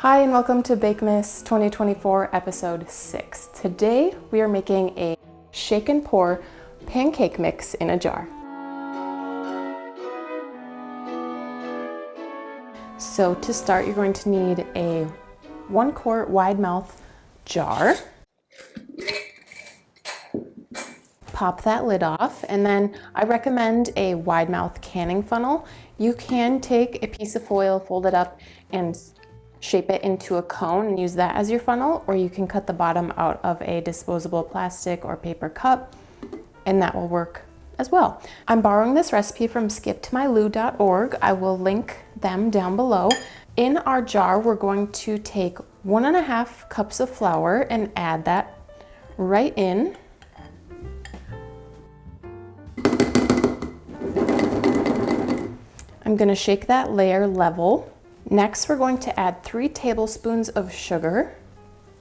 Hi and welcome to Bakemas 2024 episode 6. Today we are making a shake and pour pancake mix in a jar. So to start, you're going to need a 1 quart wide mouth jar. Pop that lid off, and then I recommend a wide mouth canning funnel. You can take a piece of foil, fold it up, and shape it into a cone and use that as your funnel, or you can cut the bottom out of a disposable plastic or paper cup, and that will work as well. I'm borrowing this recipe from skiptomyloo.org. I will link them down below. In our jar, we're going to take 1.5 cups of flour and add that right in. I'm going to shake that layer level. Next, we're going to add 3 tablespoons of sugar.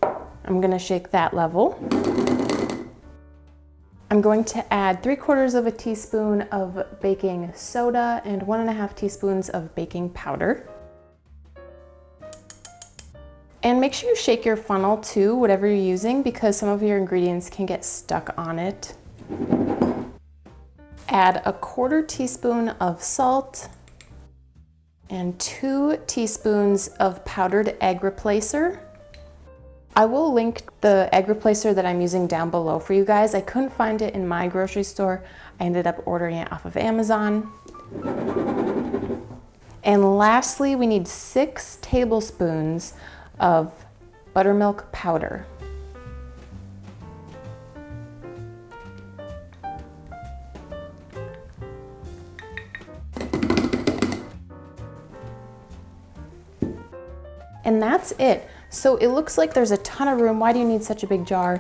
I'm going to shake that level. I'm going to add 3/4 teaspoon of baking soda and 1.5 teaspoons of baking powder. And make sure you shake your funnel too, whatever you're using, because some of your ingredients can get stuck on it. Add 1/4 teaspoon of salt and 2 teaspoons of powdered egg replacer. I will link the egg replacer that I'm using down below for you guys. I couldn't find it in my grocery store. I ended up ordering it off of Amazon. And lastly, we need 6 tablespoons of buttermilk powder. And that's it. So it looks like there's a ton of room. Why do you need such a big jar?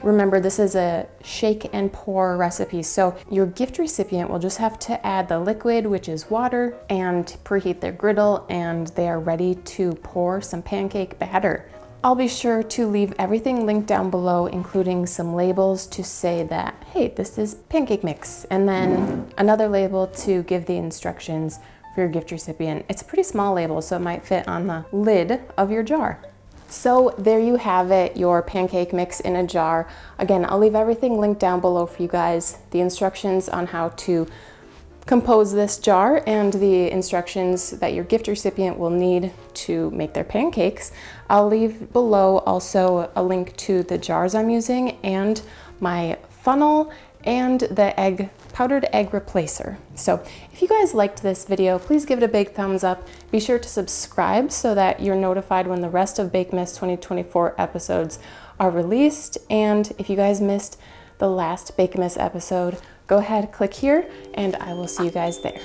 Remember, this is a shake and pour recipe. So your gift recipient will just have to add the liquid, which is water, and preheat their griddle, and they are ready to pour some pancake batter. I'll be sure to leave everything linked down below, including some labels to say that, hey, this is pancake mix, and then another label to give the instructions for your gift recipient. It's a pretty small label, so it might fit on the lid of your jar. So there you have it, your pancake mix in a jar. Again, I'll leave everything linked down below for you guys, the instructions on how to compose this jar and the instructions that your gift recipient will need to make their pancakes. I'll leave below also a link to the jars I'm using and my funnel and the powdered egg replacer. So if you guys liked this video, please give it a big thumbs up. Be sure to subscribe so that you're notified when the rest of Bakemas 2024 episodes are released. And if you guys missed the last Bakemas episode, go ahead, click here, and I will see you guys there.